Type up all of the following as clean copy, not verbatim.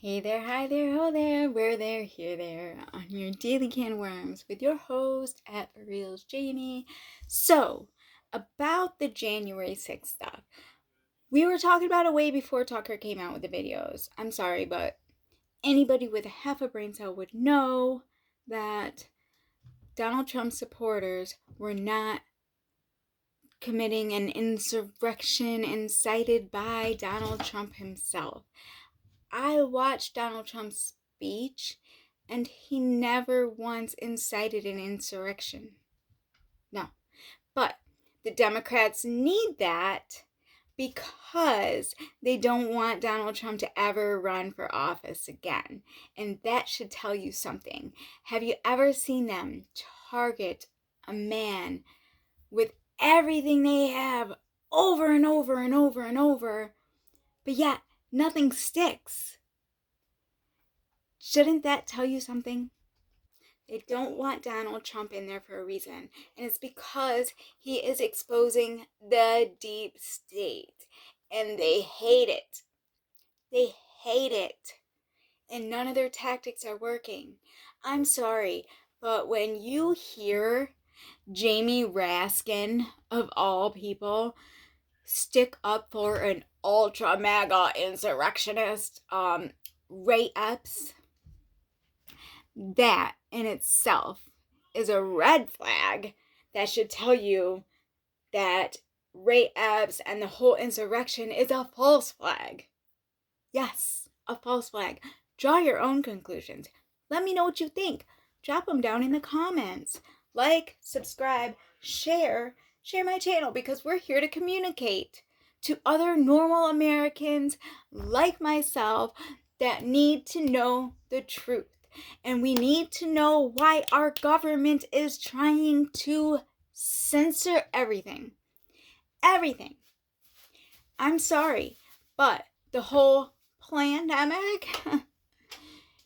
Hey there, hi there, ho there, where there, here there, on your daily can of worms with your host at liarz Jamie. So, about the January 6th stuff. We were talking about it way before Tucker came out with the videos. I'm sorry, but anybody with half a brain cell would know that Donald Trump supporters were not committing an insurrection incited by Donald Trump himself. I watched Donald Trump's speech, and he never once incited an insurrection. No. But the Democrats need that because they don't want Donald Trump to ever run for office again. And that should tell you something. Have you ever seen them target a man with everything they have over and over and over and over, but yet nothing sticks? Shouldn't that tell you something? They don't want Donald Trump in there for a reason, and it's because he is exposing the deep state, and they hate it. They hate it, and none of their tactics are working. I'm sorry, but when you hear Jamie Raskin, of all people, stick up for an ultra mega insurrectionist, Ray Epps, that in itself is a red flag that should tell you that Ray Epps and the whole insurrection is a false flag. Yes, a false flag. Draw your own conclusions. Let me know what you think. Drop them down in the comments. Like, subscribe, share my channel, because we're here to communicate to other normal Americans like myself that need to know the truth. And we need to know why our government is trying to censor everything. Everything. I'm sorry, but the whole pandemic,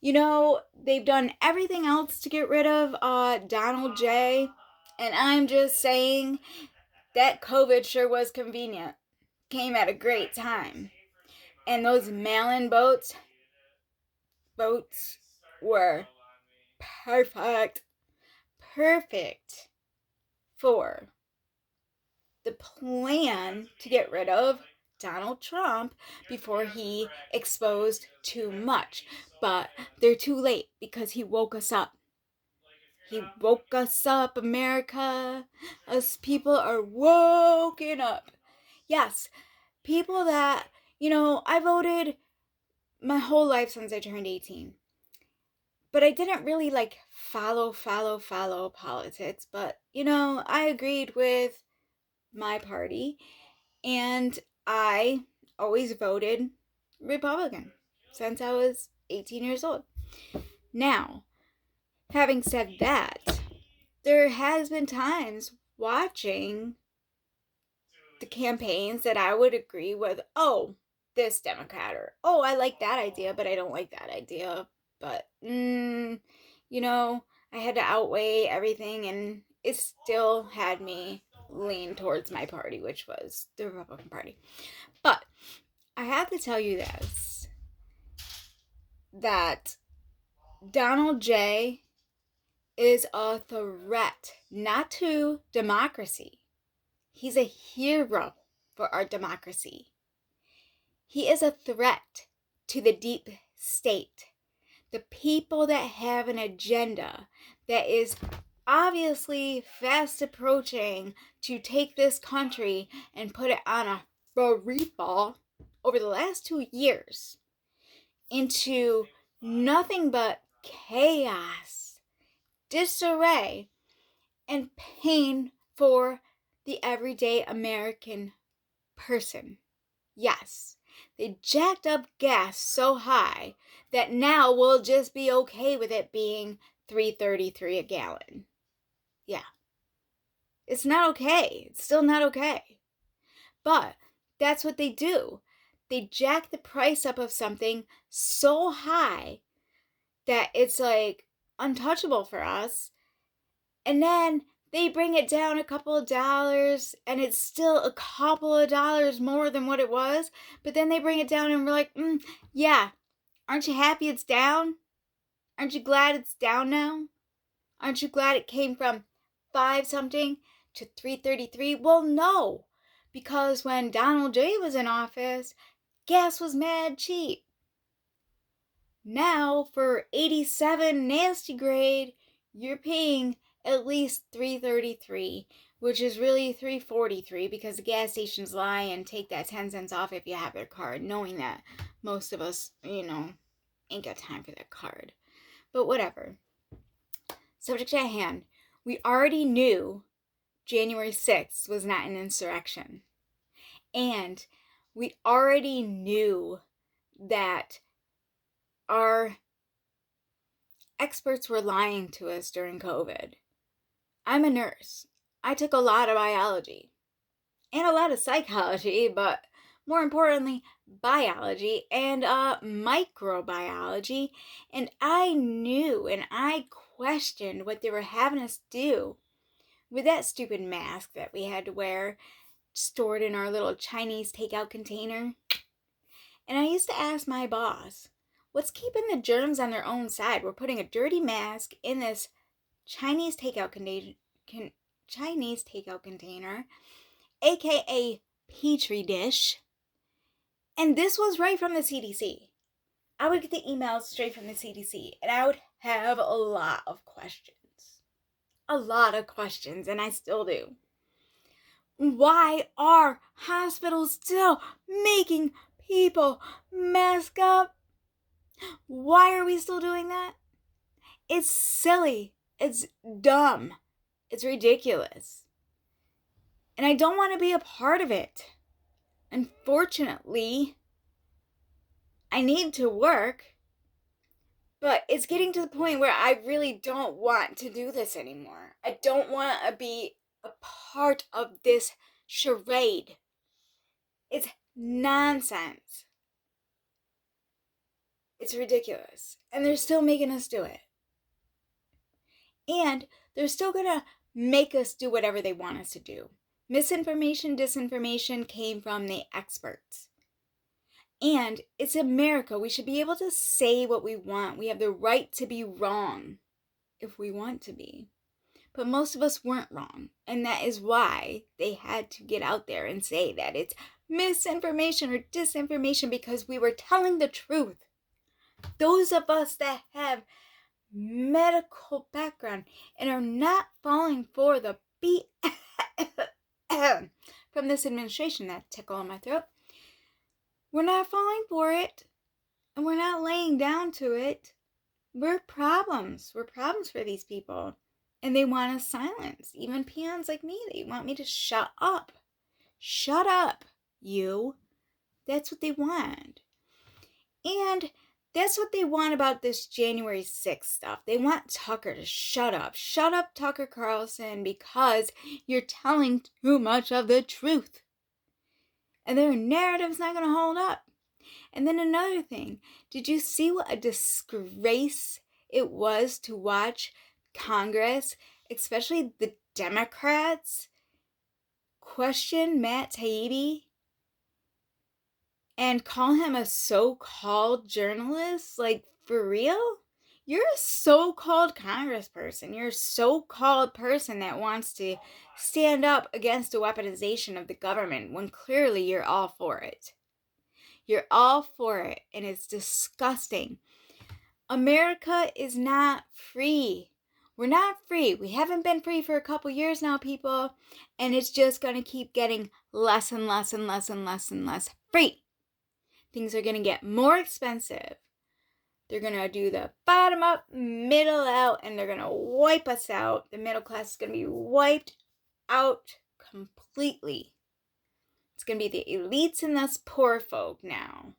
they've done everything else to get rid of Donald J. And I'm just saying that COVID sure was convenient. Came at a great time. And those mail-in votes were perfect for the plan to get rid of Donald Trump before he exposed too much. But they're too late because he woke us up. He woke us up, America. Us people are woken up. Yes, people that, I voted my whole life since I turned 18. But I didn't really follow politics. But, I agreed with my party, and I always voted Republican since I was 18 years old. Now, having said that, there has been times watching the campaigns that I would agree with, this Democrat, or, I like that idea, but I don't like that idea. But, I had to outweigh everything, and it still had me lean towards my party, which was the Republican Party. But I have to tell you this, that Donald J. is a threat, not to democracy. He's a hero for our democracy. He is a threat to the deep state, the people that have an agenda that is obviously fast approaching to take this country and put it on a free fall over the last 2 years into nothing but chaos, disarray, and pain for the everyday American person. Yes, they jacked up gas so high that now we'll just be okay with it being $3.33 a gallon. Yeah. It's not okay. It's still not okay. But that's what they do. They jack the price up of something so high that it's untouchable for us. And then they bring it down a couple of dollars, and it's still a couple of dollars more than what it was. But then they bring it down, and we're like, yeah, Aren't you happy it's down? Aren't you glad it's down now? Aren't you glad it came from 5 something to 3.33? Well, no, because when Donald J. was in office, gas was mad cheap. Now, for 87 nasty grade, you're paying at least $3.33, which is really $3.43 because the gas stations lie and take that 10 cents off if you have their card, knowing that most of us, ain't got time for their card. But whatever. Subject at hand. We already knew January 6th was not an insurrection. And we already knew that our experts were lying to us during COVID. I'm a nurse. I took a lot of biology and a lot of psychology, but more importantly, biology and microbiology. And I knew and I questioned what they were having us do with that stupid mask that we had to wear stored in our little Chinese takeout container. And I used to ask my boss, what's keeping the germs on their own side? We're putting a dirty mask in this Chinese takeout container, aka Petri dish. And this was right from the CDC. I would get the emails straight from the CDC, and I would have a lot of questions. And I still do. Why are hospitals still making people mask up? Why are we still doing that? It's silly. It's dumb. It's ridiculous. And I don't want to be a part of it. Unfortunately, I need to work, but it's getting to the point where I really don't want to do this anymore. I don't want to be a part of this charade. It's nonsense. It's ridiculous. And they're still making us do it. And they're still going to make us do whatever they want us to do. Misinformation, disinformation came from the experts. And it's America. We should be able to say what we want. We have the right to be wrong if we want to be. But most of us weren't wrong. And that is why they had to get out there and say that it's misinformation or disinformation, because we were telling the truth. Those of us that have medical background and are not falling for the from this administration, that tickle in my throat, we're not falling for it, and we're not laying down to it. We're problems for these people, and they want us silenced. Even peons like me, they want me to shut up, you. That's what they want. And that's what they want about this January 6th stuff. They want Tucker to shut up. Shut up, Tucker Carlson, because you're telling too much of the truth. And their narrative's not going to hold up. And then another thing, did you see what a disgrace it was to watch Congress, especially the Democrats, question Matt Taibbi and call him a so-called journalist? Like, for real? You're a so-called congressperson. You're a so-called person that wants to stand up against the weaponization of the government when clearly you're all for it. You're all for it, and it's disgusting. America is not free. We're not free. We haven't been free for a couple years now, people, and it's just going to keep getting less and less and less and less and less free. Things are going to get more expensive. They're going to do the bottom up, middle out, and they're going to wipe us out. The middle class is going to be wiped out completely. It's going to be the elites and us poor folk now.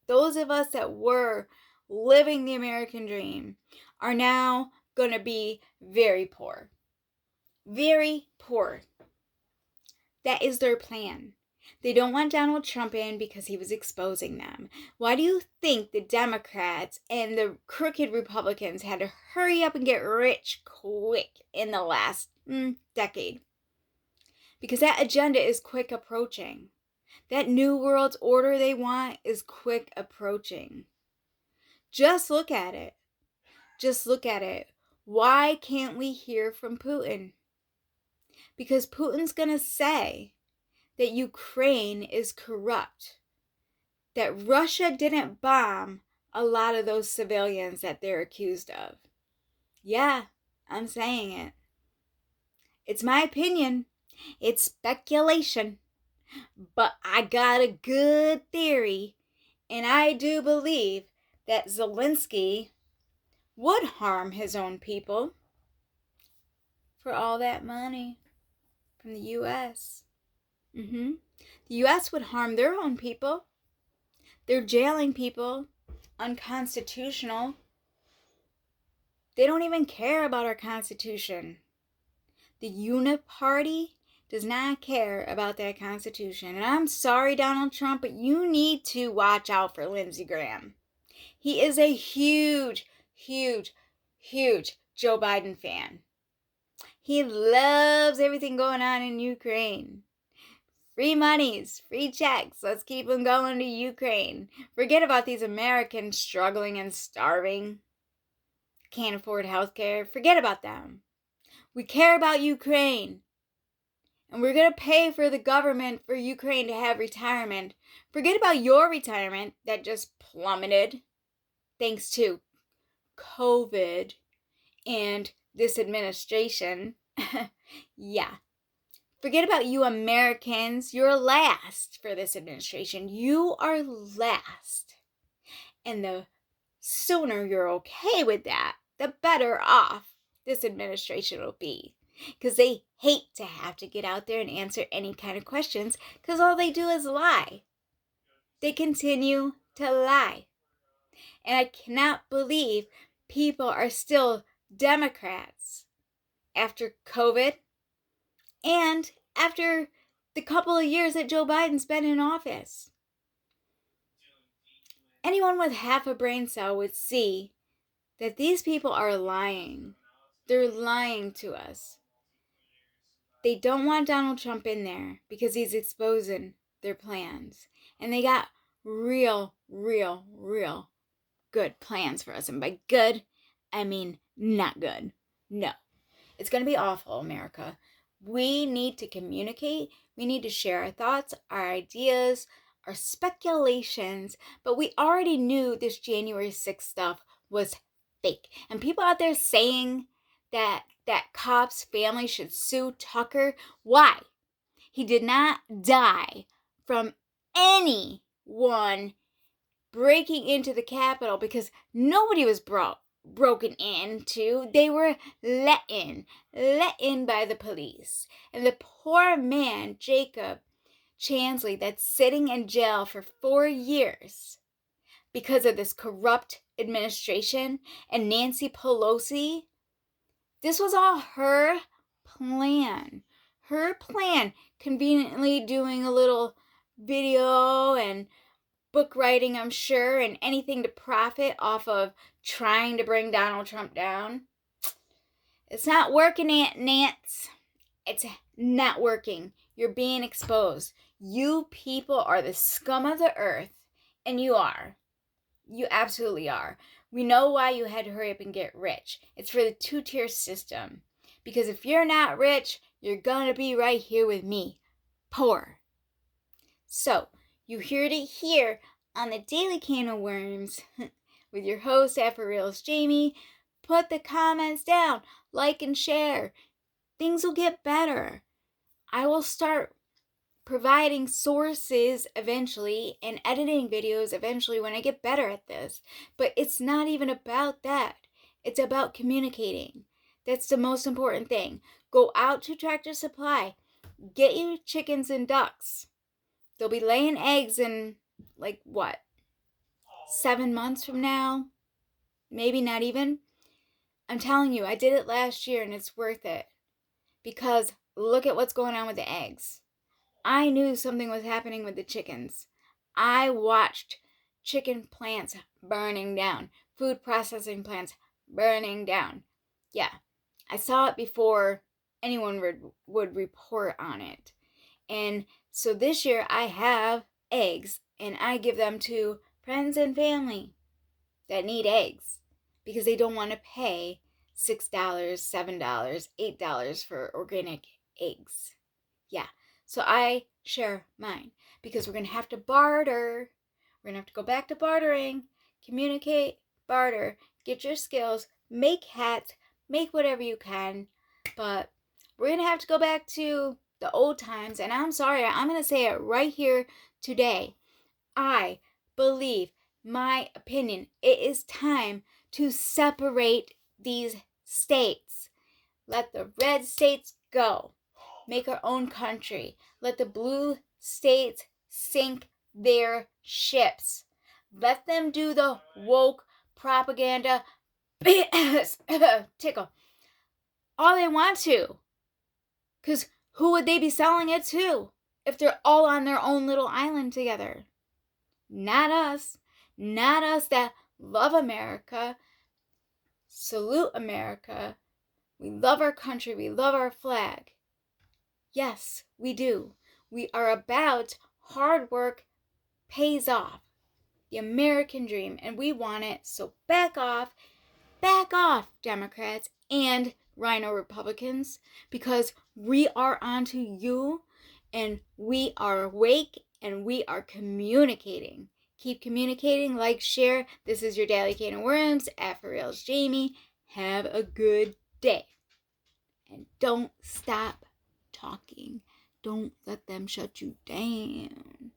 Those of us that were living the American dream are now going to be very poor. Very poor. That is their plan. They don't want Donald Trump in because he was exposing them. Why do you think the Democrats and the crooked Republicans had to hurry up and get rich quick in the last decade? Because that agenda is quick approaching. That new world order they want is quick approaching. Just look at it. Just look at it. Why can't we hear from Putin? Because Putin's going to say that Ukraine is corrupt, that Russia didn't bomb a lot of those civilians that they're accused of. Yeah, I'm saying it. It's my opinion. It's speculation. But I got a good theory, and I do believe that Zelensky would harm his own people for all that money from the U.S. The U.S. would harm their own people. They're jailing people unconstitutional. They don't even care about our Constitution. The Uniparty does not care about that Constitution. And I'm sorry, Donald Trump, but you need to watch out for Lindsey Graham. He is a huge, huge, huge Joe Biden fan. He loves everything going on in Ukraine. Free monies, free checks. Let's keep them going to Ukraine. Forget about these Americans struggling and starving. Can't afford health care. Forget about them. We care about Ukraine. And we're going to pay for the government for Ukraine to have retirement. Forget about your retirement that just plummeted thanks to COVID and this administration. Yeah. Forget about you Americans. You're last for this administration. You are last. And the sooner you're okay with that, the better off this administration will be. Because they hate to have to get out there and answer any kind of questions, because all they do is lie. They continue to lie. And I cannot believe people are still Democrats after COVID and after the couple of years that Joe Biden's been in office. Anyone with half a brain cell would see that these people are lying. They're lying to us. They don't want Donald Trump in there because he's exposing their plans. And they got real good plans for us. And by good, I mean not good. No. It's going to be awful, America. We need to communicate. We need to share our thoughts, our ideas, our speculations. But we already knew this January 6th stuff was fake. And people out there saying that cop's family should sue Tucker. Why? He did not die from anyone breaking into the Capitol because nobody was broken into. They were let in by the police. And the poor man, Jacob Chansley, that's sitting in jail for 4 years because of this corrupt administration and Nancy Pelosi, this was all her plan. Her plan, conveniently doing a little video and book writing, I'm sure, and anything to profit off of trying to bring Donald Trump down. It's not working, Aunt Nance. It's not working. You're being exposed. You people are the scum of the earth, and you are. You absolutely are. We know why you had to hurry up and get rich. It's for the two-tier system. Because if you're not rich, you're going to be right here with me, poor. So, you heard it here on the Daily Can of Worms with your host, liarz Jamie. Put the comments down, like and share. Things will get better. I will start providing sources eventually and editing videos eventually when I get better at this. But it's not even about that. It's about communicating. That's the most important thing. Go out to Tractor Supply. Get you chickens and ducks. They'll be laying eggs in, 7 months from now? Maybe not even. I'm telling you, I did it last year and it's worth it. Because look at what's going on with the eggs. I knew something was happening with the chickens. I watched chicken plants burning down. Food processing plants burning down. Yeah, I saw it before anyone would report on it. And so this year I have eggs and I give them to friends and family. that need eggs because they don't want to pay $6, $7, $8 for organic eggs. Yeah, so I share mine because we're going to have to barter. We're going to have to go back to bartering, communicate, barter, get your skills, make hats, make whatever you can. But we're going to have to go back to the old times. And I'm sorry, I'm going to say it right here today. I believe, my opinion, it is time to separate these states. Let the red states go. Make our own country. Let the blue states sink their ships. Let them do the woke propaganda tickle all they want to. Because who would they be selling it to if they're all on their own little island together? Not us. Not us that love America, salute America. We love our country. We love our flag. Yes, we do. We are about hard work pays off. The American dream, and we want it. So back off, Democrats and Rhino Republicans, because we are onto you, and we are awake, and we are communicating. Keep communicating, like, share. This is your Daily Cane and Worms at For Real's Jamie. Have a good day. And don't stop talking. Don't let them shut you down.